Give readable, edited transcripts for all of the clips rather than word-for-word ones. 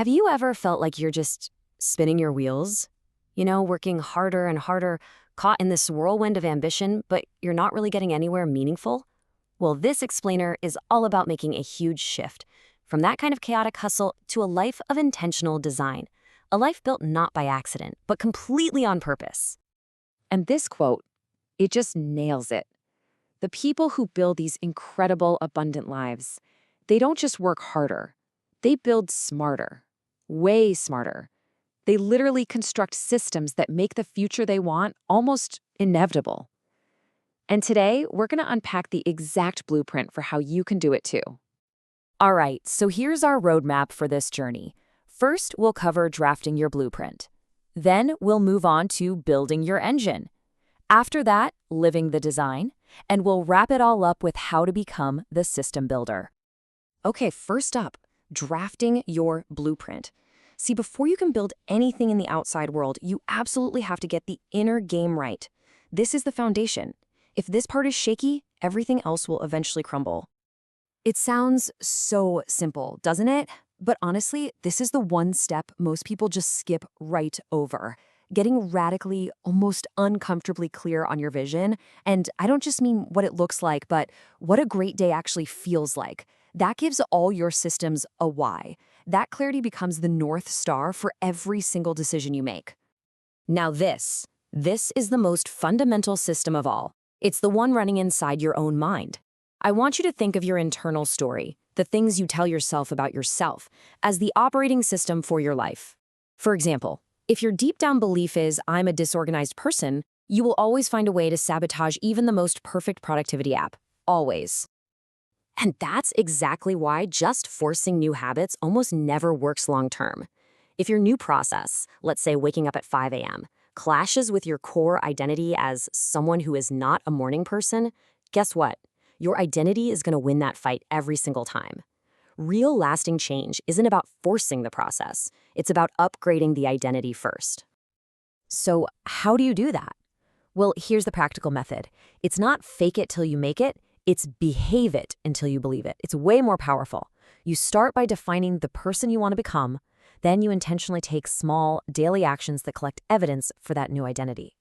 Have you ever felt like you're just spinning your wheels? Working harder and harder, caught in this whirlwind of ambition, but you're not really getting anywhere meaningful? Well, this explainer is all about making a huge shift from that kind of chaotic hustle to a life of intentional design, a life built not by accident, but completely on purpose. And this quote, it just nails it. The people who build these incredible, abundant lives, they don't just work harder. They build smarter, way smarter. They literally construct systems that make the future they want almost inevitable. And today, we're going to unpack the exact blueprint for how you can do it too. All right, so here's our roadmap for this journey. First, we'll cover drafting your blueprint. Then we'll move on to building your engine. After that, living the design. And we'll wrap it all up with how to become the system builder. Okay, first up, drafting your blueprint. See, before you can build anything in the outside world, you absolutely have to get the inner game right. This is the foundation. If this part is shaky, everything else will eventually crumble. It sounds so simple, doesn't it? But honestly, this is the one step most people just skip right over. Getting radically, almost uncomfortably clear on your vision. And I don't just mean what it looks like, but what a great day actually feels like. That gives all your systems a why. That clarity becomes the North Star for every single decision you make. Now this is the most fundamental system of all. It's the one running inside your own mind. I want you to think of your internal story, the things you tell yourself about yourself, as the operating system for your life. For example, if your deep down belief is, I'm a disorganized person, you will always find a way to sabotage even the most perfect productivity app. Always. And that's exactly why just forcing new habits almost never works long term. If your new process, let's say waking up at 5 a.m., clashes with your core identity as someone who is not a morning person, guess what? Your identity is going to win that fight every single time. Real lasting change isn't about forcing the process. It's about upgrading the identity first. So how do you do that? Well, here's the practical method. It's not fake it till you make it. It's behave it until you believe it. It's way more powerful. You start by defining the person you want to become. Then you intentionally take small, daily actions that collect evidence for that new identity.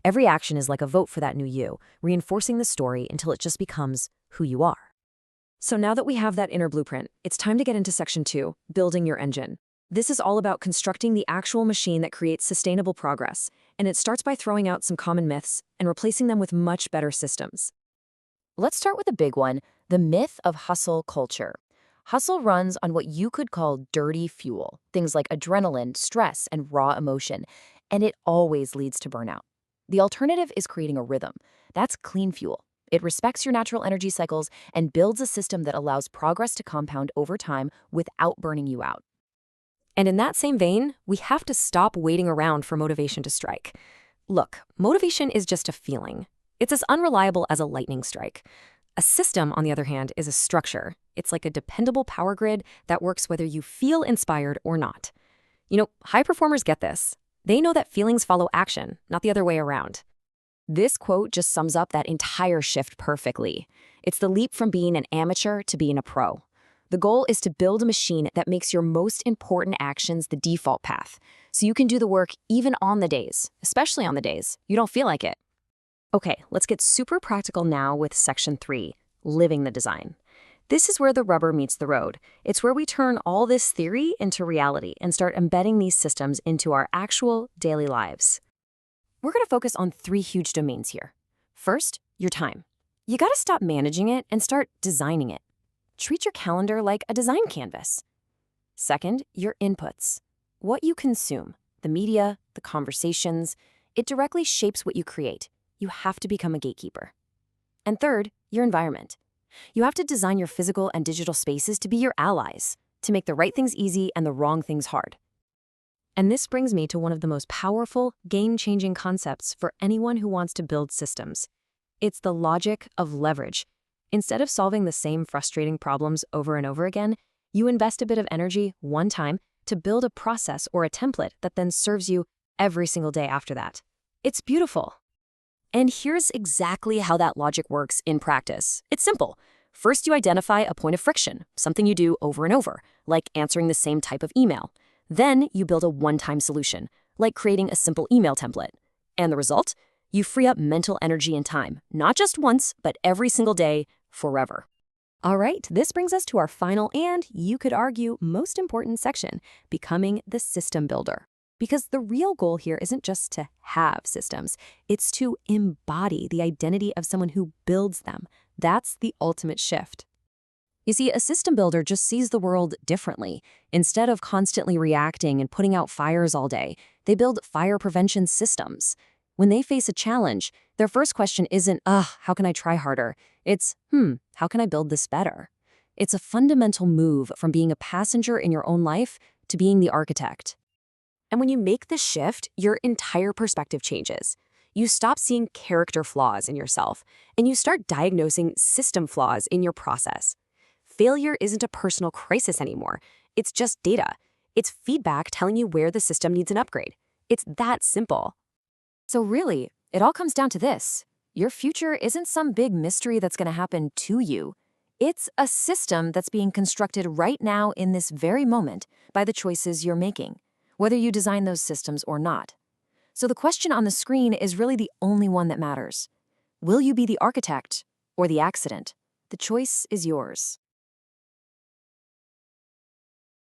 Every action is like a vote for that new you, reinforcing the story until it just becomes who you are. So now that we have that inner blueprint, it's time to get into section 2, building your engine. This is all about constructing the actual machine that creates sustainable progress, and it starts by throwing out some common myths and replacing them with much better systems. Let's start with a big one, the myth of hustle culture. Hustle runs on what you could call dirty fuel, things like adrenaline, stress, and raw emotion, and it always leads to burnout. The alternative is creating a rhythm. That's clean fuel. It respects your natural energy cycles and builds a system that allows progress to compound over time without burning you out. And in that same vein, we have to stop waiting around for motivation to strike. Look, motivation is just a feeling. It's as unreliable as a lightning strike. A system, on the other hand, is a structure. It's like a dependable power grid that works whether you feel inspired or not. High performers get this. They know that feelings follow action, not the other way around. This quote just sums up that entire shift perfectly. It's the leap from being an amateur to being a pro. The goal is to build a machine that makes your most important actions the default path, so you can do the work even on the days, especially on the days you don't feel like it. Okay, let's get super practical now with section 3, living the design. This is where the rubber meets the road. It's where we turn all this theory into reality and start embedding these systems into our actual daily lives. We're going to focus on 3 huge domains here. First, your time. You got to stop managing it and start designing it. Treat your calendar like a design canvas. Second, your inputs. What you consume, the media, the conversations, it directly shapes what you create. You have to become a gatekeeper. And third, your environment. You have to design your physical and digital spaces to be your allies, to make the right things easy and the wrong things hard. And this brings me to one of the most powerful, game-changing concepts for anyone who wants to build systems. It's the logic of leverage. Instead of solving the same frustrating problems over and over again, you invest a bit of energy one time to build a process or a template that then serves you every single day after that. It's beautiful. And here's exactly how that logic works in practice. It's simple. First, you identify a point of friction, something you do over and over, like answering the same type of email. Then you build a one-time solution, like creating a simple email template. And the result? You free up mental energy and time, not just once, but every single day, forever. All right, this brings us to our final and, you could argue, most important section, becoming the system builder. Because the real goal here isn't just to have systems, it's to embody the identity of someone who builds them. That's the ultimate shift. You see, a system builder just sees the world differently. Instead of constantly reacting and putting out fires all day, they build fire prevention systems. When they face a challenge, their first question isn't, how can I try harder? It's, how can I build this better? It's a fundamental move from being a passenger in your own life to being the architect. And when you make this shift, your entire perspective changes. You stop seeing character flaws in yourself, and you start diagnosing system flaws in your process. Failure isn't a personal crisis anymore. It's just data. It's feedback telling you where the system needs an upgrade. It's that simple. So really, it all comes down to this. Your future isn't some big mystery that's going to happen to you. It's a system that's being constructed right now in this very moment by the choices you're making, whether you design those systems or not. So the question on the screen is really the only one that matters. Will you be the architect or the accident? The choice is yours.